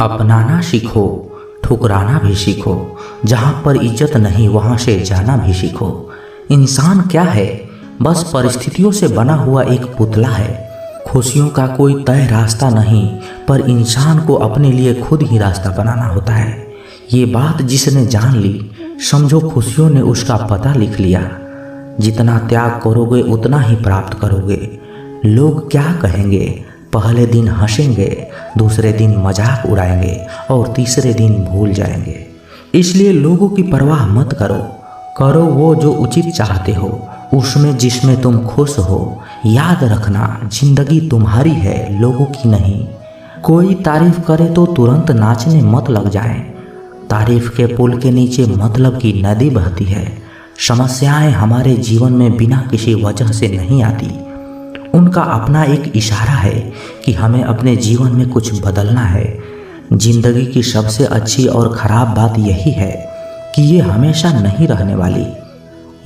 अपनाना सीखो, ठुकराना भी सीखो। जहाँ पर इज्जत नहीं वहाँ से जाना भी सीखो। इंसान क्या है? बस परिस्थितियों से बना हुआ एक पुतला है। खुशियों का कोई तय रास्ता नहीं, पर इंसान को अपने लिए खुद ही रास्ता बनाना होता है। ये बात जिसने जान ली, समझो खुशियों ने उसका पता लिख लिया। जितना त्याग करोगे उतना ही प्राप्त करोगे। लोग क्या कहेंगे? पहले दिन हंसेंगे, दूसरे दिन मजाक उड़ाएंगे और तीसरे दिन भूल जाएंगे। इसलिए लोगों की परवाह मत करो। करो वो जो उचित चाहते हो, उसमें जिसमें तुम खुश हो। याद रखना, जिंदगी तुम्हारी है, लोगों की नहीं। कोई तारीफ करे तो तुरंत नाचने मत लग जाएं। तारीफ के पुल के नीचे मतलब की नदी बहती है। समस्याएं हमारे जीवन में बिना किसी वजह से नहीं आती। उनका अपना एक इशारा है कि हमें अपने जीवन में कुछ बदलना है। जिंदगी की सबसे अच्छी और ख़राब बात यही है कि ये हमेशा नहीं रहने वाली।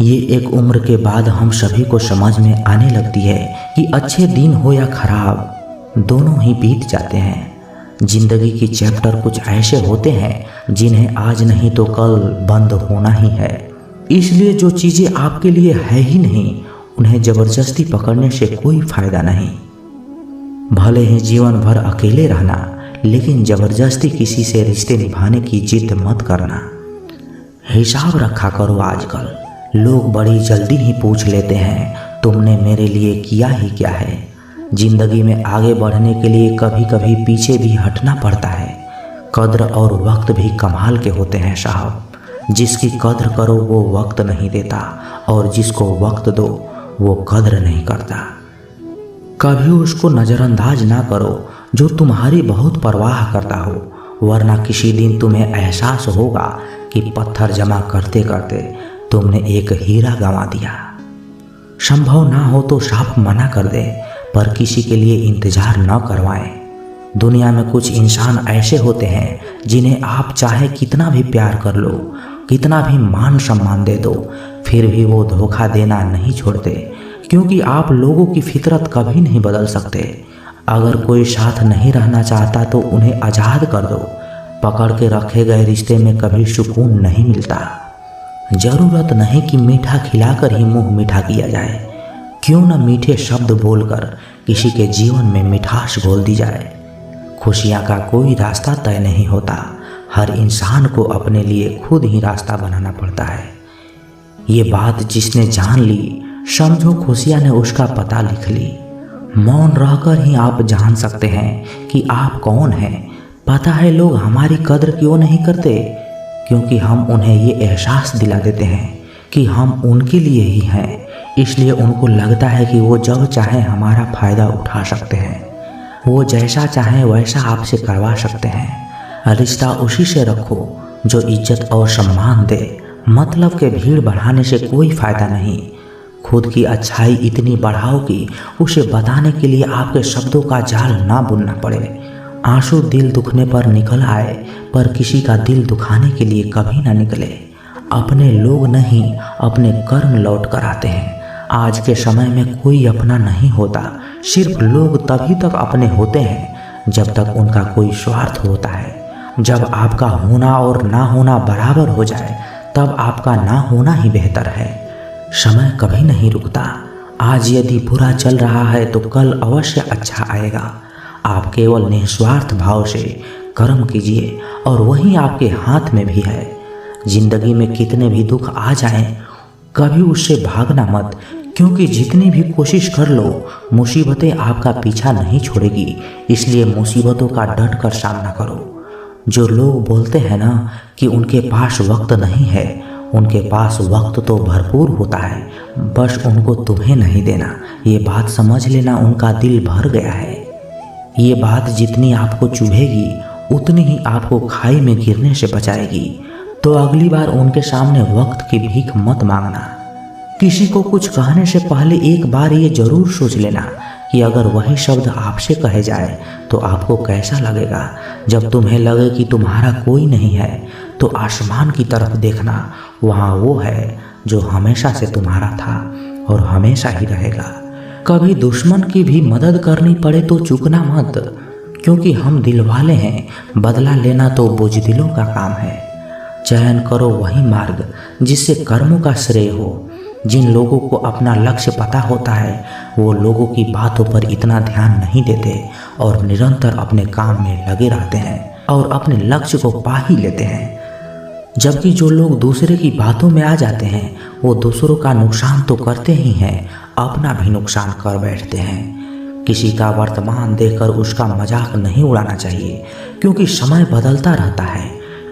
ये एक उम्र के बाद हम सभी को समझ में आने लगती है कि अच्छे दिन हो या खराब, दोनों ही बीत जाते हैं। जिंदगी की चैप्टर कुछ ऐसे होते हैं जिन्हें आज नहीं तो कल बंद होना ही है। इसलिए जो चीज़ें आपके लिए है ही नहीं, उन्हें जबरदस्ती पकड़ने से कोई फायदा नहीं। भले ही जीवन भर अकेले रहना, लेकिन जबरदस्ती किसी से रिश्ते निभाने की जिद मत करना। हिसाब रखा करो। आजकल लोग बड़ी जल्दी ही पूछ लेते हैं, तुमने मेरे लिए किया ही क्या है। जिंदगी में आगे बढ़ने के लिए कभी कभी पीछे भी हटना पड़ता है। कद्र और वक्त भी कमाल के होते हैं साहब। जिसकी कद्र करो वो वक्त नहीं देता, और जिसको वक्त दो वो कद्र नहीं करता। कभी उसको नज़रअंदाज ना करो जो तुम्हारी बहुत परवाह करता हो, वरना किसी दिन तुम्हें एहसास होगा कि पत्थर जमा करते करते तुमने एक हीरा गंवा दिया। संभव ना हो तो साफ मना कर दे, पर किसी के लिए इंतजार न करवाएं। दुनिया में कुछ इंसान ऐसे होते हैं जिन्हें आप चाहे कितना भी प्यार कर लो, कितना भी मान सम्मान दे दो, फिर भी वो धोखा देना नहीं छोड़ते। क्योंकि आप लोगों की फितरत कभी नहीं बदल सकते। अगर कोई साथ नहीं रहना चाहता तो उन्हें आज़ाद कर दो। पकड़ के रखे गए रिश्ते में कभी सुकून नहीं मिलता। जरूरत नहीं कि मीठा खिलाकर ही मुंह मीठा किया जाए। क्यों न मीठे शब्द बोलकर किसी के जीवन में मिठास घोल दी जाए। खुशियाँ का कोई रास्ता तय नहीं होता। हर इंसान को अपने लिए खुद ही रास्ता बनाना पड़ता है। ये बात जिसने जान ली, समझो खुशियाँ ने उसका पता लिख ली। मौन रहकर ही आप जान सकते हैं कि आप कौन हैं। पता है लोग हमारी कद्र क्यों नहीं करते? क्योंकि हम उन्हें ये एहसास दिला देते हैं कि हम उनके लिए ही हैं। इसलिए उनको लगता है कि वो जब चाहे हमारा फ़ायदा उठा सकते हैं। वो जैसा चाहे वैसा आपसे करवा सकते हैं। रिश्ता उसी से रखो जो इज्जत और सम्मान दे। मतलब के भीड़ बढ़ाने से कोई फ़ायदा नहीं। खुद की अच्छाई इतनी बढ़ाओ कि उसे बताने के लिए आपके शब्दों का जाल ना बुनना पड़े। आंसू दिल दुखने पर निकल आए, पर किसी का दिल दुखाने के लिए कभी ना निकले। अपने लोग नहीं, अपने कर्म लौट कर आते हैं। आज के समय में कोई अपना नहीं होता। सिर्फ लोग तभी तक अपने होते हैं जब तक उनका कोई स्वार्थ होता है। जब आपका होना और ना होना बराबर हो जाए, तब आपका ना होना ही बेहतर है। समय कभी नहीं रुकता। आज यदि बुरा चल रहा है तो कल अवश्य अच्छा आएगा। आप केवल निस्वार्थ भाव से कर्म कीजिए और वही आपके हाथ में भी है। जिंदगी में कितने भी दुख आ जाएं, कभी उससे भागना मत, क्योंकि जितनी भी कोशिश कर लो, मुसीबतें आपका पीछा नहीं छोड़ेगी। इसलिए मुसीबतों का डट कर सामना करो। जो लोग बोलते हैं ना कि उनके पास वक्त नहीं है, उनके पास वक्त तो भरपूर होता है, बस उनको तुम्हें नहीं देना। ये बात समझ लेना, उनका दिल भर गया है। ये बात जितनी आपको चुभेगी उतनी ही आपको खाई में गिरने से बचाएगी। तो अगली बार उनके सामने वक्त की भीख मत मांगना। किसी को कुछ कहने से पहले एक बार ये जरूर सोच लेना कि अगर वही शब्द आपसे कहे जाए तो आपको कैसा लगेगा। जब तुम्हें लगे कि तुम्हारा कोई नहीं है, तो आसमान की तरफ देखना, वहाँ वो है जो हमेशा से तुम्हारा था और हमेशा ही रहेगा। कभी दुश्मन की भी मदद करनी पड़े तो चूकना मत, क्योंकि हम दिल वाले हैं, बदला लेना तो बुज़दिलों का काम है। चयन करो वही मार्ग जिससे कर्मों का श्रेय हो। जिन लोगों को अपना लक्ष्य पता होता है वो लोगों की बातों पर इतना ध्यान नहीं देते और निरंतर अपने काम में लगे रहते हैं और अपने लक्ष्य को पा ही लेते हैं। जबकि जो लोग दूसरे की बातों में आ जाते हैं वो दूसरों का नुकसान तो करते ही हैं, अपना भी नुकसान कर बैठते हैं। किसी का वर्तमान देखकर उसका मजाक नहीं उड़ाना चाहिए, क्योंकि समय बदलता रहता है।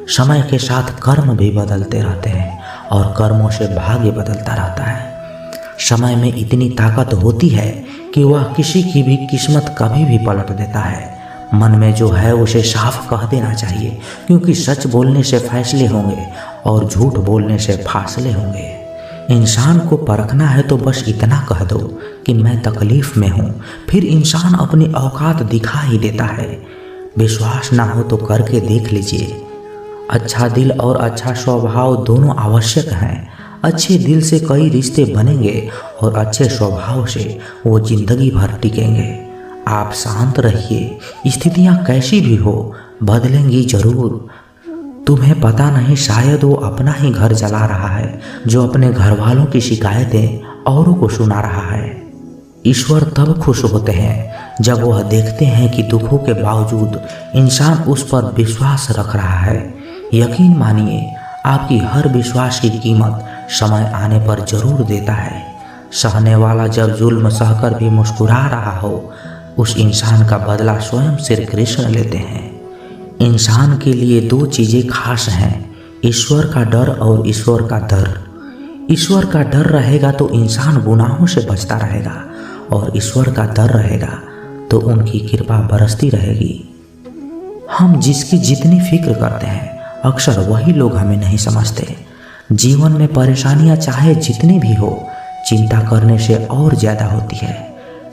समय के साथ कर्म भी बदलते रहते हैं और कर्मों से भाग्य बदलता रहता है। समय में इतनी ताकत होती है कि वह किसी की भी किस्मत कभी भी पलट देता है। मन में जो है उसे साफ कह देना चाहिए, क्योंकि सच बोलने से फैसले होंगे और झूठ बोलने से फासले होंगे। इंसान को परखना है तो बस इतना कह दो कि मैं तकलीफ में हूँ, फिर इंसान अपनी औकात दिखा ही देता है। विश्वास ना हो तो करके देख लीजिए। अच्छा दिल और अच्छा स्वभाव दोनों आवश्यक हैं। अच्छे दिल से कई रिश्ते बनेंगे और अच्छे स्वभाव से वो जिंदगी भर टिकेंगे। आप शांत रहिए, स्थितियाँ कैसी भी हो बदलेंगी जरूर। तुम्हें पता नहीं, शायद वो अपना ही घर जला रहा है जो अपने घर वालों की शिकायतें औरों को सुना रहा है। ईश्वर तब खुश होते हैं जब वह देखते हैं कि दुखों के बावजूद इंसान उस पर विश्वास रख रहा है। यकीन मानिए, आपकी हर विश्वास की कीमत समय आने पर जरूर देता है। सहने वाला जब जुल्म सहकर भी मुस्कुरा रहा हो, उस इंसान का बदला स्वयं श्री कृष्ण लेते हैं। इंसान के लिए दो चीज़ें खास हैं, ईश्वर का डर और ईश्वर का दर। ईश्वर का डर रहेगा तो इंसान गुनाहों से बचता रहेगा और ईश्वर का डर रहेगा तो उनकी कृपा बरसती रहेगी। हम जिसकी जितनी फिक्र करते हैं अक्सर वही लोग हमें नहीं समझते। जीवन में परेशानियां चाहे जितनी भी हो, चिंता करने से और ज़्यादा होती है।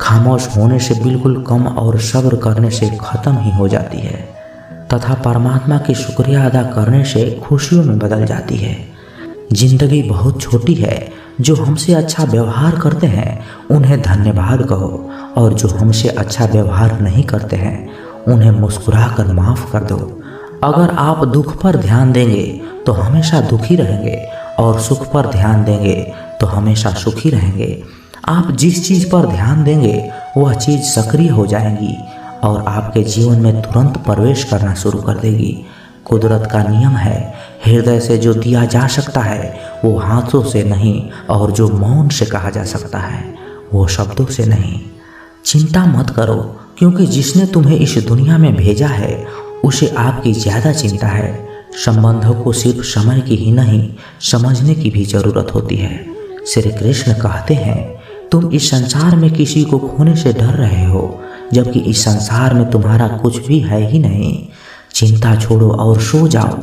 खामोश होने से बिल्कुल कम और सब्र करने से ख़त्म ही हो जाती है तथा परमात्मा की शुक्रिया अदा करने से खुशियों में बदल जाती है। जिंदगी बहुत छोटी है। जो हमसे अच्छा व्यवहार करते हैं उन्हें धन्यवाद कहो और जो हमसे अच्छा व्यवहार नहीं करते हैं उन्हें मुस्कुरा कर माफ़ कर दो। अगर आप दुख पर ध्यान देंगे तो हमेशा दुखी रहेंगे और सुख पर ध्यान देंगे तो हमेशा सुखी रहेंगे। आप जिस चीज़ पर ध्यान देंगे वह चीज़ सक्रिय हो जाएगी और आपके जीवन में तुरंत प्रवेश करना शुरू कर देगी। कुदरत का नियम है, हृदय से जो दिया जा सकता है वो हाथों से नहीं, और जो मौन से कहा जा सकता है वो शब्दों से नहीं। चिंता मत करो, क्योंकि जिसने तुम्हें इस दुनिया में भेजा है उसे आपकी ज़्यादा चिंता है। संबंधों को सिर्फ समय की ही नहीं, समझने की भी ज़रूरत होती है। श्री कृष्ण कहते हैं, तुम इस संसार में किसी को खोने से डर रहे हो, जबकि इस संसार में तुम्हारा कुछ भी है ही नहीं। चिंता छोड़ो और सो जाओ।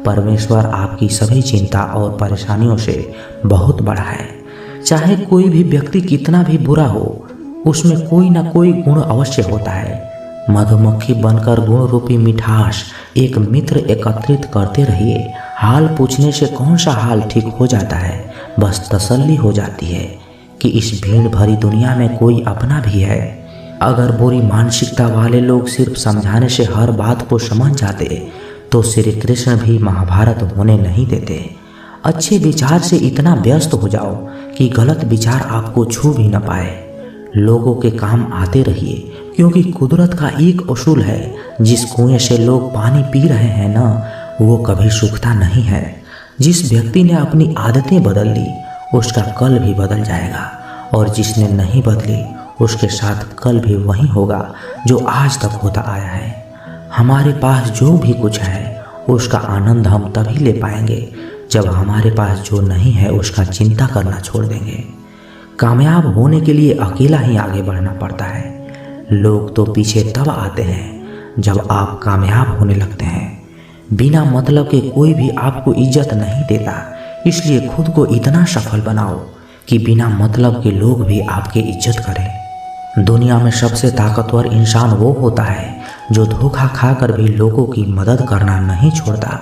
परमेश्वर आपकी सभी चिंता और परेशानियों से बहुत बड़ा है। चाहे कोई भी व्यक्ति कितना भी बुरा हो, उसमें कोई ना कोई गुण अवश्य होता है। मधुमक्खी बनकर गुण रूपी मिठास एक मित्र एकत्रित करते रहिए। हाल पूछने से कौन सा हाल ठीक हो जाता है, बस तसल्ली हो जाती है कि इस भीड़ भरी दुनिया में कोई अपना भी है। अगर बुरी मानसिकता वाले लोग सिर्फ समझाने से हर बात को समझ जाते तो श्री कृष्ण भी महाभारत होने नहीं देते। अच्छे विचार से इतना व्यस्त हो जाओ कि गलत विचार आपको छू भी न पाए। लोगों के काम आते रहिए, क्योंकि कुदरत का एक उसूल है, जिस कुएं से लोग पानी पी रहे हैं ना, वो कभी सूखता नहीं है। जिस व्यक्ति ने अपनी आदतें बदल ली उसका कल भी बदल जाएगा, और जिसने नहीं बदली उसके साथ कल भी वही होगा जो आज तक होता आया है। हमारे पास जो भी कुछ है उसका आनंद हम तभी ले पाएंगे जब हमारे पास जो नहीं है उसका चिंता करना छोड़ देंगे। कामयाब होने के लिए अकेला ही आगे बढ़ना पड़ता है। लोग तो पीछे तब आते हैं जब आप कामयाब होने लगते हैं। बिना मतलब के कोई भी आपको इज्जत नहीं देता, इसलिए खुद को इतना सफल बनाओ कि बिना मतलब के लोग भी आपकी इज्जत करें। दुनिया में सबसे ताकतवर इंसान वो होता है जो धोखा खाकर भी लोगों की मदद करना नहीं छोड़ता।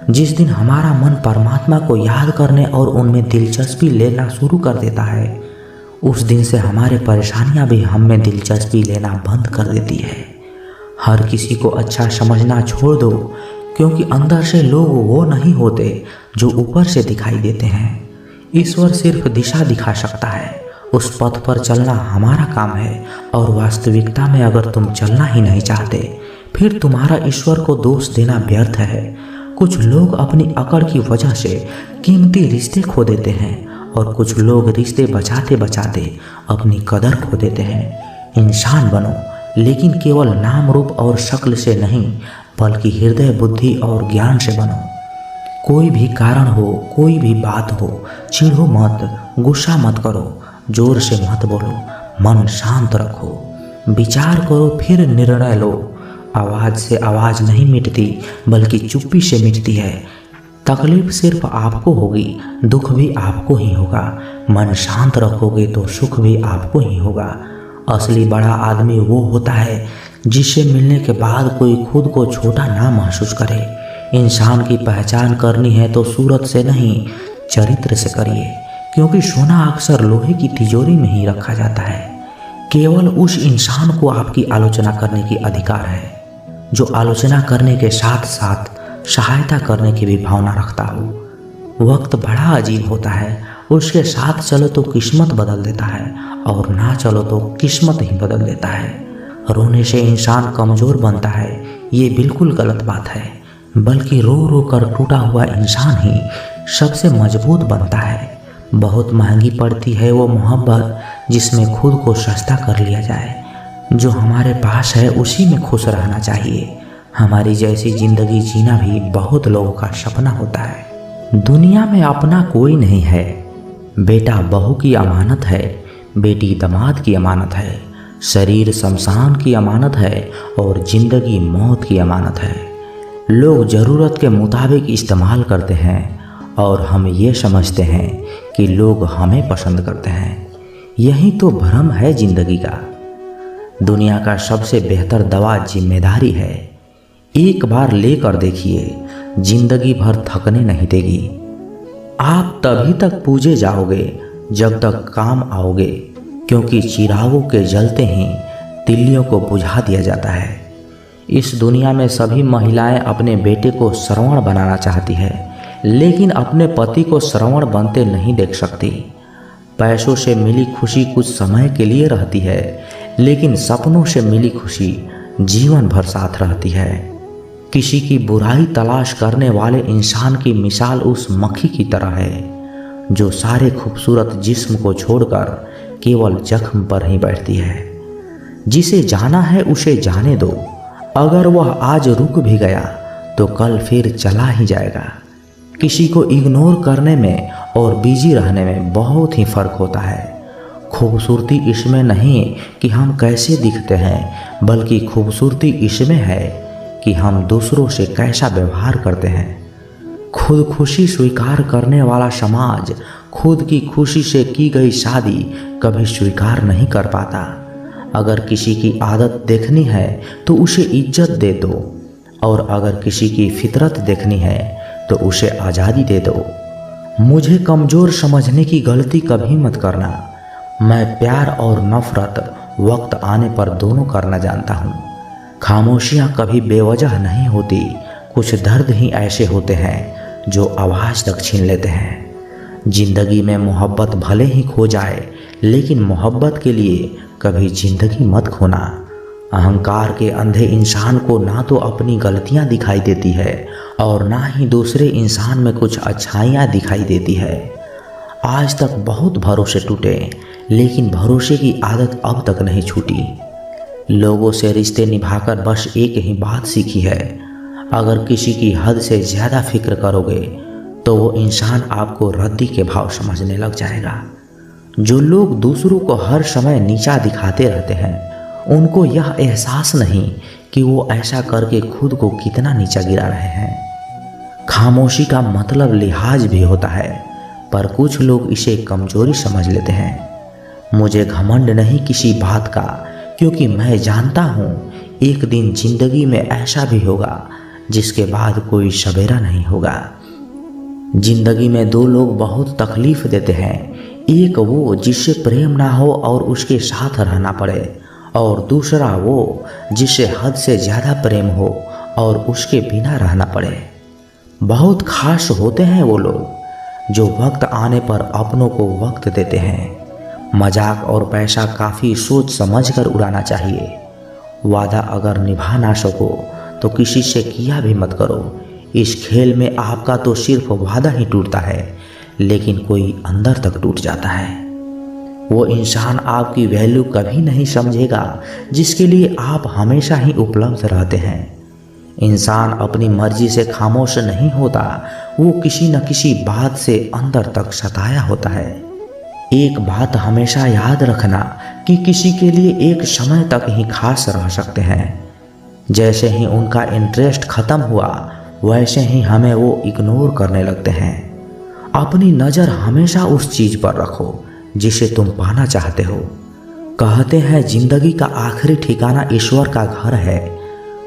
जिस दिन हमारा मन परमात्मा को याद करने और उनमें दिलचस्पी लेना शुरू कर देता है, उस दिन से हमारे परेशानियां भी हम में दिलचस्पी लेना बंद कर देती है। हर किसी को अच्छा समझना छोड़ दो, क्योंकि अंदर से लोग वो नहीं होते जो ऊपर से दिखाई देते हैं। ईश्वर सिर्फ दिशा दिखा सकता है, उस पथ पर चलना हमारा काम है। और वास्तविकता में अगर तुम चलना ही नहीं चाहते, फिर तुम्हारा ईश्वर को दोष देना व्यर्थ है। कुछ लोग अपनी अकड़ की वजह से कीमती रिश्ते खो देते हैं, और कुछ लोग रिश्ते बचाते बचाते अपनी कदर खो देते हैं। इंसान बनो, लेकिन केवल नाम रूप और शक्ल से नहीं, बल्कि हृदय, बुद्धि और ज्ञान से बनो। कोई भी कारण हो, कोई भी बात हो, चिढ़ो मत, गुस्सा मत करो, जोर से मत बोलो, मन शांत रखो, विचार करो, फिर निर्णय लो। आवाज़ से आवाज़ नहीं मिटती, बल्कि चुप्पी से मिटती है। तकलीफ सिर्फ आपको होगी, दुख भी आपको ही होगा। मन शांत रखोगे तो सुख भी आपको ही होगा। असली बड़ा आदमी वो होता है जिससे मिलने के बाद कोई खुद को छोटा ना महसूस करे। इंसान की पहचान करनी है तो सूरत से नहीं, चरित्र से करिए, क्योंकि सोना अक्सर लोहे की तिजोरी में ही रखा जाता है। केवल उस इंसान को आपकी आलोचना करने की अधिकार है जो आलोचना करने के साथ साथ सहायता करने की भी भावना रखता हो। वक्त बड़ा अजीब होता है, उसके साथ चलो तो किस्मत बदल देता है, और ना चलो तो किस्मत ही बदल देता है। रोने से इंसान कमज़ोर बनता है, ये बिल्कुल गलत बात है, बल्कि रो रो कर टूटा हुआ इंसान ही सबसे मजबूत बनता है। बहुत महंगी पड़ती है वो मोहब्बत जिसमें खुद को सस्ता कर लिया जाए। जो हमारे पास है उसी में खुश रहना चाहिए। हमारी जैसी ज़िंदगी जीना भी बहुत लोगों का सपना होता है। दुनिया में अपना कोई नहीं है। बेटा बहू की अमानत है, बेटी दामाद की अमानत है, शरीर शमशान की अमानत है, और ज़िंदगी मौत की अमानत है। लोग ज़रूरत के मुताबिक इस्तेमाल करते हैं, और हम ये समझते हैं कि लोग हमें पसंद करते हैं। यही तो भ्रम है ज़िंदगी का। दुनिया का सबसे बेहतर दवा जिम्मेदारी है। एक बार लेकर देखिए, जिंदगी भर थकने नहीं देगी। आप तभी तक पूजे जाओगे जब तक काम आओगे, क्योंकि चिरागों के जलते ही तिल्लियों को बुझा दिया जाता है। इस दुनिया में सभी महिलाएं अपने बेटे को श्रवण बनाना चाहती है, लेकिन अपने पति को श्रवण बनते नहीं देख सकती। पैसों से मिली खुशी कुछ समय के लिए रहती है, लेकिन सपनों से मिली खुशी जीवन भर साथ रहती है। किसी की बुराई तलाश करने वाले इंसान की मिसाल उस मक्खी की तरह है जो सारे खूबसूरत जिस्म को छोड़कर केवल जख्म पर ही बैठती है। जिसे जाना है उसे जाने दो, अगर वह आज रुक भी गया तो कल फिर चला ही जाएगा। किसी को इग्नोर करने में और बिजी रहने में बहुत ही फर्क होता है। खूबसूरती इसमें नहीं कि हम कैसे दिखते हैं, बल्कि खूबसूरती इसमें है कि हम दूसरों से कैसा व्यवहार करते हैं। खुद खुशी स्वीकार करने वाला समाज खुद की खुशी से की गई शादी कभी स्वीकार नहीं कर पाता। अगर किसी की आदत देखनी है तो उसे इज्जत दे दो, और अगर किसी की फितरत देखनी है तो उसे आज़ादी दे दो। मुझे कमज़ोर समझने की गलती कभी मत करना। मैं प्यार और नफरत वक्त आने पर दोनों करना जानता हूँ। खामोशियाँ कभी बेवजह नहीं होती। कुछ दर्द ही ऐसे होते हैं जो आवाज़ तक छीन लेते हैं। जिंदगी में मोहब्बत भले ही खो जाए, लेकिन मोहब्बत के लिए कभी जिंदगी मत खोना। अहंकार के अंधे इंसान को ना तो अपनी गलतियां दिखाई देती है और ना ही दूसरे इंसान में कुछ अच्छाइयां दिखाई देती है। आज तक बहुत भरोसे टूटे, लेकिन भरोसे की आदत अब तक नहीं छूटी। लोगों से रिश्ते निभाकर बस एक ही बात सीखी है, अगर किसी की हद से ज़्यादा फिक्र करोगे तो वो इंसान आपको रद्दी के भाव समझने लग जाएगा। जो लोग दूसरों को हर समय नीचा दिखाते रहते हैं, उनको यह एहसास नहीं कि वो ऐसा करके खुद को कितना नीचा गिरा रहे हैं। खामोशी का मतलब लिहाज भी होता है, पर कुछ लोग इसे कमजोरी समझ लेते हैं। मुझे घमंड नहीं किसी बात का, क्योंकि मैं जानता हूँ एक दिन जिंदगी में ऐसा भी होगा जिसके बाद कोई सवेरा नहीं होगा। जिंदगी में दो लोग बहुत तकलीफ देते हैं, एक वो जिससे प्रेम ना हो और उसके साथ रहना पड़े, और दूसरा वो जिसे हद से ज़्यादा प्रेम हो और उसके बिना रहना पड़े। बहुत खास होते हैं वो लोग जो वक्त आने पर अपनों को वक्त देते हैं। मजाक और पैसा काफ़ी सोच समझ कर उड़ाना चाहिए। वादा अगर निभा ना सको तो किसी से किया भी मत करो। इस खेल में आपका तो सिर्फ वादा ही टूटता है, लेकिन कोई अंदर तक टूट जाता है। वो इंसान आपकी वैल्यू कभी नहीं समझेगा जिसके लिए आप हमेशा ही उपलब्ध रहते हैं। इंसान अपनी मर्जी से खामोश नहीं होता, वो किसी न किसी बात से अंदर तक सताया होता है। एक बात हमेशा याद रखना कि किसी के लिए एक समय तक ही खास रह सकते हैं। जैसे ही उनका इंटरेस्ट खत्म हुआ वैसे ही हमें वो इग्नोर करने लगते हैं। अपनी नज़र हमेशा उस चीज़ पर रखो जिसे तुम पाना चाहते हो। कहते हैं जिंदगी का आखिरी ठिकाना ईश्वर का घर है।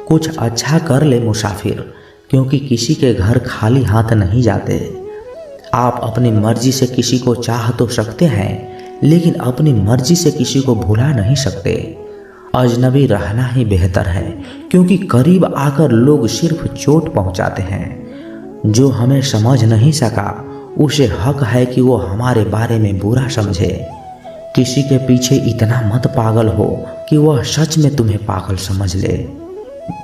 कुछ अच्छा कर ले मुसाफिर, क्योंकि किसी के घर खाली हाथ नहीं जाते। आप अपनी मर्जी से किसी को चाह तो सकते हैं, लेकिन अपनी मर्जी से किसी को भुला नहीं सकते। अजनबी रहना ही बेहतर है, क्योंकि करीब आकर लोग सिर्फ चोट पहुंचाते हैं। जो हमें समझ नहीं सका उसे हक है कि वो हमारे बारे में बुरा समझे। किसी के पीछे इतना मत पागल हो कि वह सच में तुम्हें पागल समझ ले।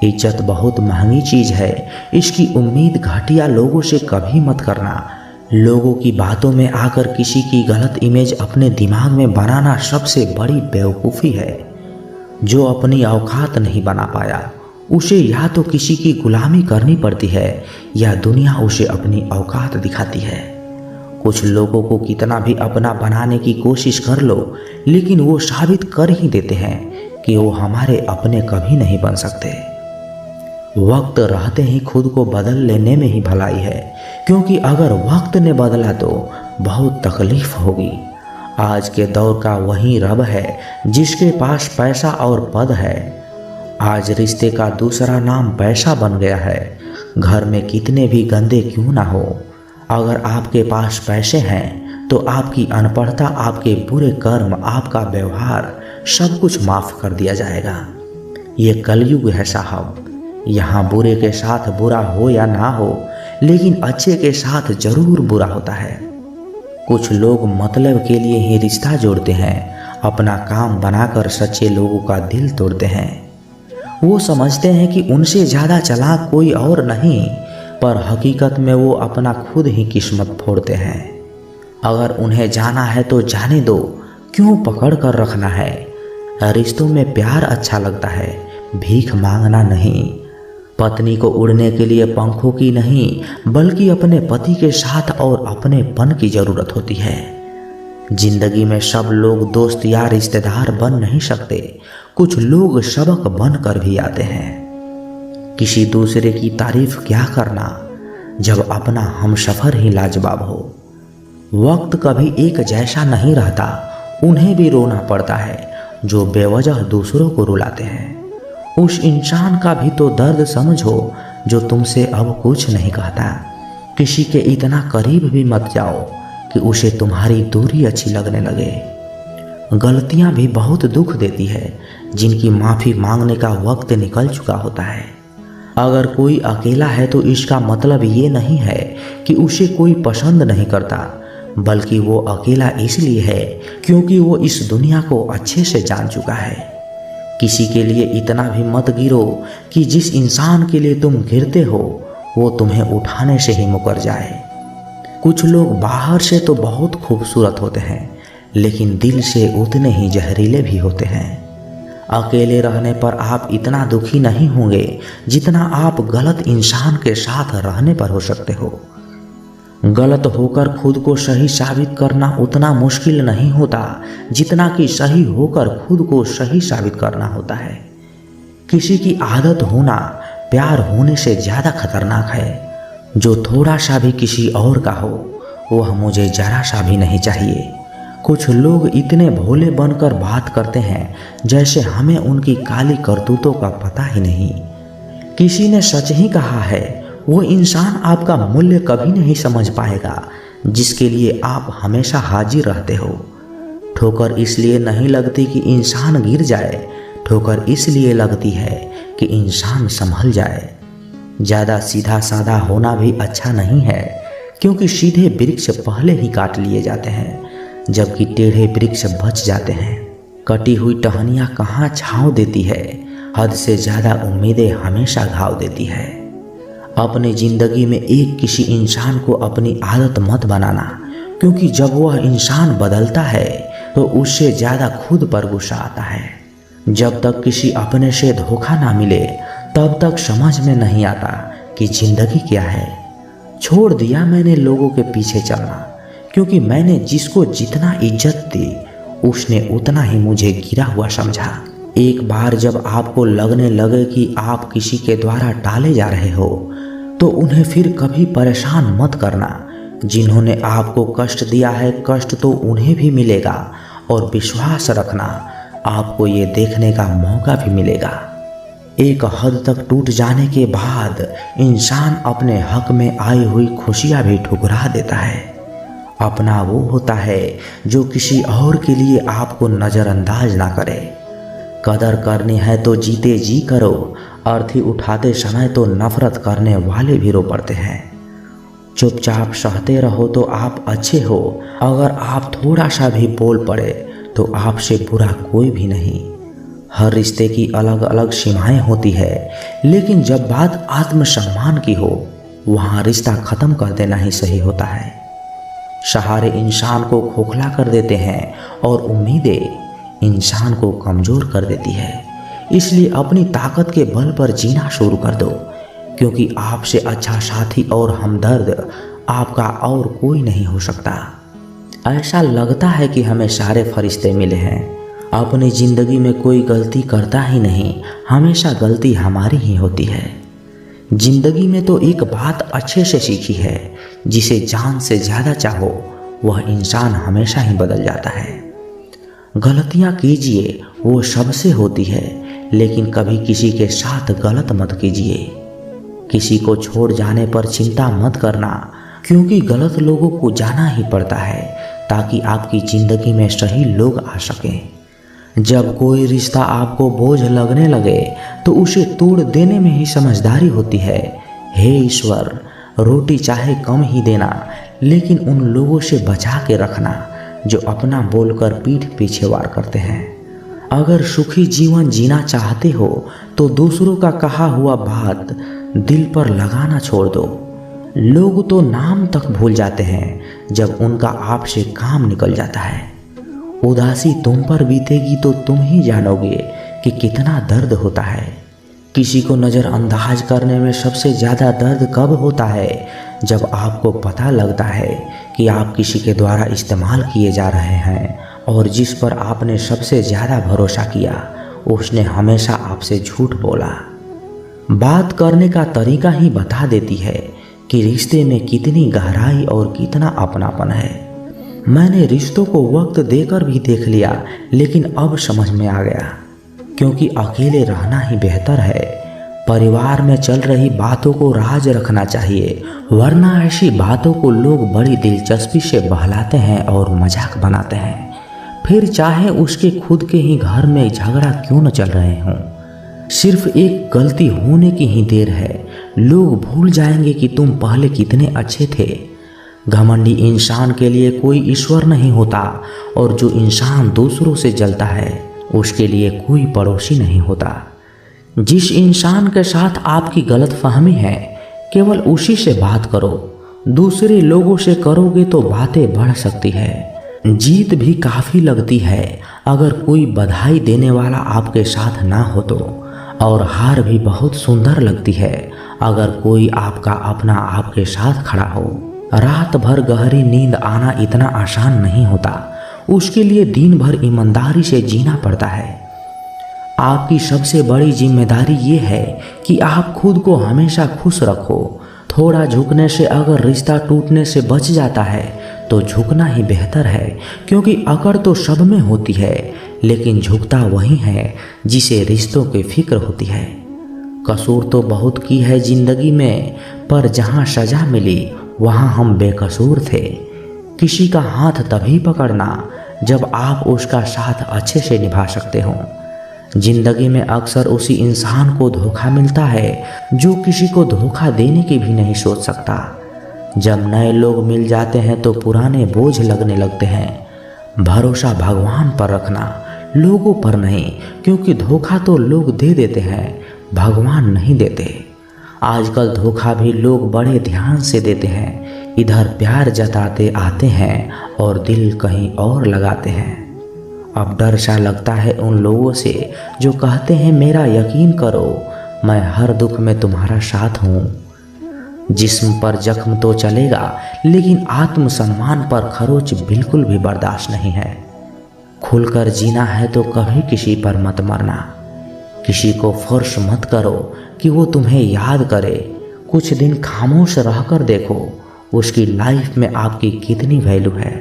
इज्जत बहुत महंगी चीज़ है, इसकी उम्मीद घटिया लोगों से कभी मत करना। लोगों की बातों में आकर किसी की गलत इमेज अपने दिमाग में बनाना सबसे बड़ी बेवकूफ़ी है। जो अपनी औकात नहीं बना पाया उसे या तो किसी की गुलामी करनी पड़ती है या दुनिया उसे अपनी औकात दिखाती है। कुछ लोगों को कितना भी अपना बनाने की कोशिश कर लो, लेकिन वो साबित कर ही देते हैं कि वो हमारे अपने कभी नहीं बन सकते। वक्त रहते ही खुद को बदल लेने में ही भलाई है, क्योंकि अगर वक्त ने बदला तो बहुत तकलीफ होगी। आज के दौर का वही रब है जिसके पास पैसा और पद है। आज रिश्ते का दूसरा नाम पैसा बन गया है। घर में कितने भी गंदे क्यों ना हो, अगर आपके पास पैसे हैं तो आपकी अनपढ़ता, आपके बुरे कर्म, आपका व्यवहार सब कुछ माफ़ कर दिया जाएगा। ये कलयुग है साहब। यहाँ बुरे के साथ बुरा हो या ना हो, लेकिन अच्छे के साथ जरूर बुरा होता है। कुछ लोग मतलब के लिए ही रिश्ता जोड़ते हैं, अपना काम बनाकर सच्चे लोगों का दिल तोड़ते हैं। वो समझते हैं कि उनसे ज़्यादा चालाक कोई और नहीं, पर हकीकत में वो अपना खुद ही किस्मत फोड़ते हैं। अगर उन्हें जाना है तो जाने दो, क्यों पकड़ कर रखना है। रिश्तों में प्यार अच्छा लगता है, भीख मांगना नहीं। पत्नी को उड़ने के लिए पंखों की नहीं बल्कि अपने पति के साथ और अपनेपन की ज़रूरत होती है। जिंदगी में सब लोग दोस्त या रिश्तेदार बन नहीं सकते। कुछ लोग सबक बन कर भी आते हैं। किसी दूसरे की तारीफ क्या करना जब अपना हमसफर ही लाजवाब हो। वक्त कभी एक जैसा नहीं रहता, उन्हें भी रोना पड़ता है जो बेवजह दूसरों को रुलाते हैं। उस इंसान का भी तो दर्द समझो जो तुमसे अब कुछ नहीं कहता। किसी के इतना करीब भी मत जाओ कि उसे तुम्हारी दूरी अच्छी लगने लगे। गलतियां भी बहुत दुख देती है, जिनकी माफ़ी मांगने का वक्त निकल चुका होता है। अगर कोई अकेला है तो इसका मतलब ये नहीं है कि उसे कोई पसंद नहीं करता, बल्कि वो अकेला इसलिए है क्योंकि वो इस दुनिया को अच्छे से जान चुका है। किसी के लिए इतना भी मत गिरो कि जिस इंसान के लिए तुम गिरते हो वो तुम्हें उठाने से ही मुकर जाए। कुछ लोग बाहर से तो बहुत खूबसूरत होते हैं, लेकिन दिल से उतने ही जहरीले भी होते हैं। अकेले रहने पर आप इतना दुखी नहीं होंगे जितना आप गलत इंसान के साथ रहने पर हो सकते हो। गलत होकर खुद को सही साबित करना उतना मुश्किल नहीं होता जितना कि सही होकर खुद को सही साबित करना होता है। किसी की आदत होना प्यार होने से ज़्यादा खतरनाक है। जो थोड़ा सा भी किसी और का हो वह मुझे जरा सा भी नहीं चाहिए। कुछ लोग इतने भोले बनकर बात करते हैं जैसे हमें उनकी काली करतूतों का पता ही नहीं। किसी ने सच ही कहा है, वो इंसान आपका मूल्य कभी नहीं समझ पाएगा जिसके लिए आप हमेशा हाजिर रहते हो। ठोकर इसलिए नहीं लगती कि इंसान गिर जाए, ठोकर इसलिए लगती है कि इंसान संभल जाए। ज़्यादा सीधा साधा होना भी अच्छा नहीं है, क्योंकि सीधे वृक्ष पहले ही काट लिए जाते हैं, जबकि टेढ़े वृक्ष बच जाते हैं। कटी हुई टहनियाँ कहाँ छाँव देती है, हद से ज़्यादा उम्मीदें हमेशा घाव देती है। अपनी ज़िंदगी में एक किसी इंसान को अपनी आदत मत बनाना, क्योंकि जब वह इंसान बदलता है तो उससे ज़्यादा खुद पर गुस्सा आता है। जब तक किसी अपने से धोखा ना मिले तब तक समझ में नहीं आता कि ज़िंदगी क्या है। छोड़ दिया मैंने लोगों के पीछे चलना, क्योंकि मैंने जिसको जितना इज्जत दी उसने उतना ही मुझे गिरा हुआ समझा। एक बार जब आपको लगने लगे कि आप किसी के द्वारा टाले जा रहे हो तो उन्हें फिर कभी परेशान मत करना। जिन्होंने आपको कष्ट दिया है, कष्ट तो उन्हें भी मिलेगा, और विश्वास रखना आपको ये देखने का मौका भी मिलेगा। एक हद तक टूट जाने के बाद इंसान अपने हक में आई हुई खुशियाँ भी ठुकरा देता है। अपना वो होता है जो किसी और के लिए आपको नज़रअंदाज ना करे। कदर करनी है तो जीते जी करो, अर्थी उठाते समय तो नफरत करने वाले भी रो पड़ते हैं। चुपचाप सहते रहो तो आप अच्छे हो, अगर आप थोड़ा सा भी बोल पड़े तो आपसे बुरा कोई भी नहीं। हर रिश्ते की अलग अलग सीमाएं होती है, लेकिन जब बात आत्मसम्मान की हो वहाँ रिश्ता ख़त्म कर देना ही सही होता है। सहारे इंसान को खोखला कर देते हैं और उम्मीदें इंसान को कमज़ोर कर देती है। इसलिए अपनी ताकत के बल पर जीना शुरू कर दो, क्योंकि आपसे अच्छा साथी और हमदर्द आपका और कोई नहीं हो सकता। ऐसा लगता है कि हमें सारे फरिश्ते मिले हैं। अपनी ज़िंदगी में कोई गलती करता ही नहीं, हमेशा गलती हमारी ही होती है। ज़िंदगी में तो एक बात अच्छे से सीखी है, जिसे जान से ज़्यादा चाहो वह इंसान हमेशा ही बदल जाता है। गलतियाँ कीजिए, वो सबसे होती है, लेकिन कभी किसी के साथ गलत मत कीजिए। किसी को छोड़ जाने पर चिंता मत करना, क्योंकि गलत लोगों को जाना ही पड़ता है ताकि आपकी ज़िंदगी में सही लोग आ सकें। जब कोई रिश्ता आपको बोझ लगने लगे तो उसे तोड़ देने में ही समझदारी होती है। हे ईश्वर, रोटी चाहे कम ही देना, लेकिन उन लोगों से बचा के रखना जो अपना बोलकर पीठ पीछे वार करते हैं। अगर सुखी जीवन जीना चाहते हो तो दूसरों का कहा हुआ बात दिल पर लगाना छोड़ दो। लोग तो नाम तक भूल जाते हैं जब उनका आपसे काम निकल जाता है। उदासी तुम पर बीतेगी तो तुम ही जानोगे कि कितना दर्द होता है। किसी को नज़रअंदाज करने में सबसे ज़्यादा दर्द कब होता है? जब आपको पता लगता है कि आप किसी के द्वारा इस्तेमाल किए जा रहे हैं और जिस पर आपने सबसे ज़्यादा भरोसा किया उसने हमेशा आपसे झूठ बोला। बात करने का तरीका ही बता देती है कि रिश्ते में कितनी गहराई और कितना अपनापन है। मैंने रिश्तों को वक्त देकर भी देख लिया, लेकिन अब समझ में आ गया, क्योंकि अकेले रहना ही बेहतर है। परिवार में चल रही बातों को राज रखना चाहिए, वरना ऐसी बातों को लोग बड़ी दिलचस्पी से बहलाते हैं और मजाक बनाते हैं, फिर चाहे उसके खुद के ही घर में झगड़ा क्यों न चल रहे हों। सिर्फ एक गलती होने की ही देर है, लोग भूल जाएंगे कि तुम पहले कितने अच्छे थे। घमंडी इंसान के लिए कोई ईश्वर नहीं होता, और जो इंसान दूसरों से जलता है उसके लिए कोई पड़ोसी नहीं होता। जिस इंसान के साथ आपकी गलतफहमी है केवल उसी से बात करो, दूसरे लोगों से करोगे तो बातें बढ़ सकती है। जीत भी काफ़ी लगती है अगर कोई बधाई देने वाला आपके साथ ना हो तो, और हार भी बहुत सुंदर लगती है अगर कोई आपका अपना आपके साथ खड़ा हो। रात भर गहरी नींद आना इतना आसान नहीं होता, उसके लिए दिन भर ईमानदारी से जीना पड़ता है। आपकी सबसे बड़ी जिम्मेदारी ये है कि आप खुद को हमेशा खुश रखो। थोड़ा झुकने से अगर रिश्ता टूटने से बच जाता है तो झुकना ही बेहतर है, क्योंकि अकड़ तो सब में होती है, लेकिन झुकता वही है जिसे रिश्तों की फिक्र होती है। कसूर तो बहुत की है जिंदगी में, पर जहाँ सजा मिली वहाँ हम बेकसूर थे। किसी का हाथ तभी पकड़ना जब आप उसका साथ अच्छे से निभा सकते हो। जिंदगी में अक्सर उसी इंसान को धोखा मिलता है जो किसी को धोखा देने की भी नहीं सोच सकता। जब नए लोग मिल जाते हैं तो पुराने बोझ लगने लगते हैं। भरोसा भगवान पर रखना, लोगों पर नहीं, क्योंकि धोखा तो लोग दे देते हैं, भगवान नहीं देते। आजकल धोखा भी लोग बड़े ध्यान से देते हैं। इधर प्यार जताते आते हैं और दिल कहीं और लगाते हैं। अब डर सा लगता है उन लोगों से जो कहते हैं मेरा यकीन करो, मैं हर दुख में तुम्हारा साथ हूँ। जिस्म पर जख्म तो चलेगा, लेकिन आत्मसम्मान पर खरोच बिल्कुल भी बर्दाश्त नहीं है। खुलकर जीना है तो कभी किसी पर मत मरना। किसी को फोर्स मत करो कि वो तुम्हें याद करे। कुछ दिन खामोश रहकर देखो उसकी लाइफ में आपकी कितनी वैल्यू है।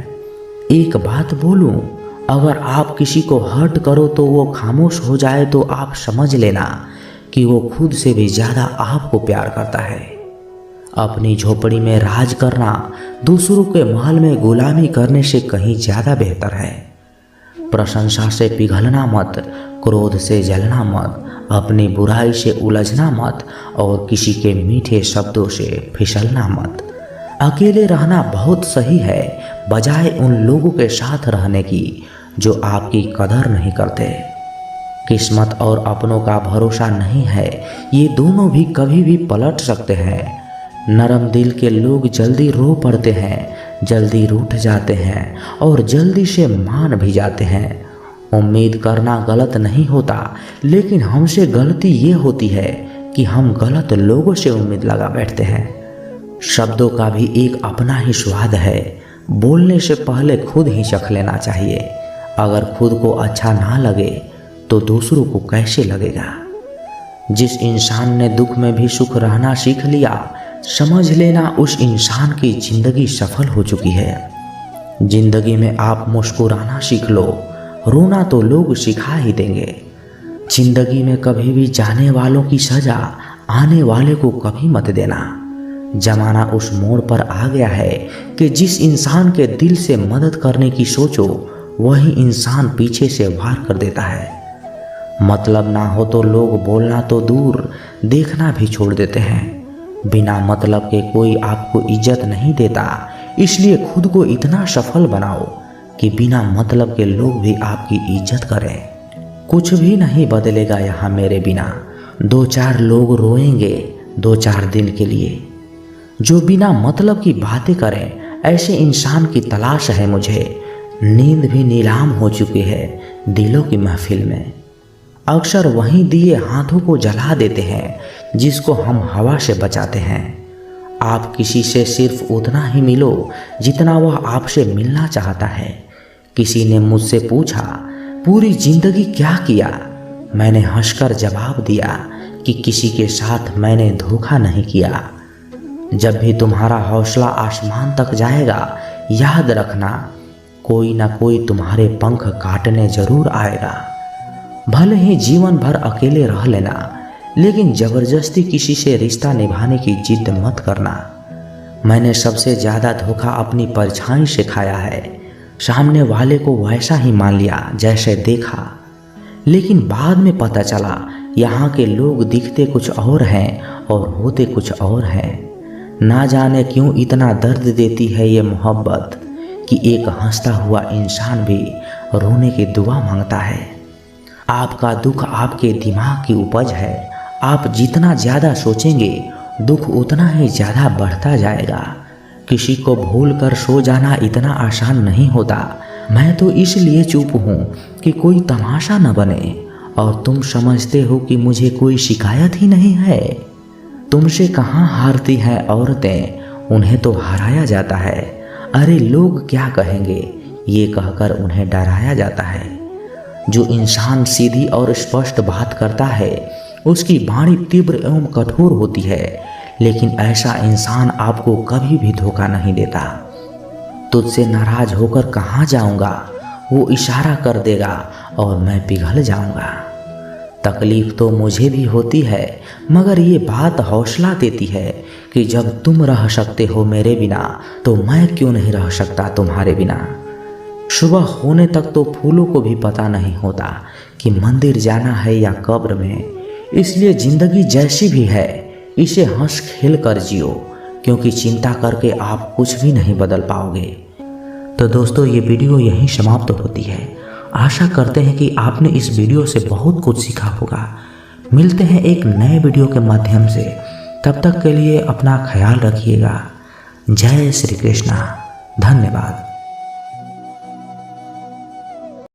एक बात बोलूं, अगर आप किसी को हर्ट करो तो वो खामोश हो जाए तो आप समझ लेना कि वो खुद से भी ज़्यादा आपको प्यार करता है। अपनी झोपड़ी में राज करना दूसरों के महल में गुलामी करने से कहीं ज़्यादा बेहतर है। प्रशंसा से पिघलना मत, क्रोध से जलना मत, अपनी बुराई से उलझना मत और किसी के मीठे शब्दों से फिसलना मत। अकेले रहना बहुत सही है, बजाय उन लोगों के साथ रहने की जो आपकी कदर नहीं करते। किस्मत और अपनों का भरोसा नहीं है, ये दोनों भी कभी भी पलट सकते हैं। नरम दिल के लोग जल्दी रो पड़ते हैं, जल्दी रूठ जाते हैं और जल्दी से मान भी जाते हैं। उम्मीद करना गलत नहीं होता, लेकिन हमसे गलती ये होती है कि हम गलत लोगों से उम्मीद लगा बैठते हैं। शब्दों का भी एक अपना ही स्वाद है, बोलने से पहले खुद ही चख लेना चाहिए। अगर खुद को अच्छा ना लगे तो दूसरों को कैसे लगेगा। जिस इंसान ने दुख में भी सुख रहना सीख लिया, समझ लेना उस इंसान की जिंदगी सफल हो चुकी है। जिंदगी में आप मुस्कुराना सीख लो, रोना तो लोग सिखा ही देंगे। जिंदगी में कभी भी जाने वालों की सजा आने वाले को कभी मत देना। जमाना उस मोड़ पर आ गया है कि जिस इंसान के दिल से मदद करने की सोचो, वही इंसान पीछे से वार कर देता है। मतलब ना हो तो लोग बोलना तो दूर, देखना भी छोड़ देते हैं। बिना मतलब के कोई आपको इज्जत नहीं देता, इसलिए खुद को इतना सफल बनाओ कि बिना मतलब के लोग भी आपकी इज्जत करें। कुछ भी नहीं बदलेगा यहाँ मेरे बिना। 2-4 लोग रोएंगे 2-4 दिन के लिए। जो बिना मतलब की बातें करें, ऐसे इंसान की तलाश है मुझे। नींद भी नीलाम हो चुकी है दिलों की महफिल में। अक्सर वहीं दिए हाथों को जला देते हैं जिसको हम हवा से बचाते हैं। आप किसी से सिर्फ उतना ही मिलो जितना वह आपसे मिलना चाहता है। किसी ने मुझसे पूछा, पूरी जिंदगी क्या किया? मैंने हंसकर जवाब दिया कि किसी के साथ मैंने धोखा नहीं किया। जब भी तुम्हारा हौसला आसमान तक जाएगा, याद रखना कोई ना कोई तुम्हारे पंख काटने जरूर आएगा। भले ही जीवन भर अकेले रह लेना, लेकिन जबरदस्ती किसी से रिश्ता निभाने की जिद मत करना। मैंने सबसे ज़्यादा धोखा अपनी परछाई से खाया है। सामने वाले को वैसा ही मान लिया जैसे देखा, लेकिन बाद में पता चला यहाँ के लोग दिखते कुछ और हैं और होते कुछ और हैं। ना जाने क्यों इतना दर्द देती है ये मोहब्बत कि एक हंसता हुआ इंसान भी रोने की दुआ मांगता है। आपका दुख आपके दिमाग की उपज है। आप जितना ज़्यादा सोचेंगे, दुख उतना ही ज़्यादा बढ़ता जाएगा। किसी को भूल कर सो जाना इतना आसान नहीं होता। मैं तो इसलिए चुप हूँ कि कोई तमाशा न बने, और तुम समझते हो कि मुझे कोई शिकायत ही नहीं है। तुमसे कहाँ हारती हैं औरतें, उन्हें तो हराया जाता है। अरे लोग क्या कहेंगे, ये कहकर उन्हें डराया जाता है। जो इंसान सीधी और स्पष्ट बात करता है, उसकी वाणी तीव्र एवं कठोर होती है, लेकिन ऐसा इंसान आपको कभी भी धोखा नहीं देता। तुझसे नाराज होकर कहाँ जाऊंगा, वो इशारा कर देगा और मैं पिघल जाऊंगा। तकलीफ तो मुझे भी होती है, मगर ये बात हौसला देती है कि जब तुम रह सकते हो मेरे बिना, तो मैं क्यों नहीं रह सकता तुम्हारे बिना। सुबह होने तक तो फूलों को भी पता नहीं होता कि मंदिर जाना है या कब्र में, इसलिए जिंदगी जैसी भी है इसे हंस खेल कर जियो, क्योंकि चिंता करके आप कुछ भी नहीं बदल पाओगे। तो दोस्तों, ये वीडियो यहीं समाप्त होती है। आशा करते हैं कि आपने इस वीडियो से बहुत कुछ सीखा होगा। मिलते हैं एक नए वीडियो के माध्यम से, तब तक के लिए अपना ख्याल रखिएगा। जय श्री कृष्णा। धन्यवाद।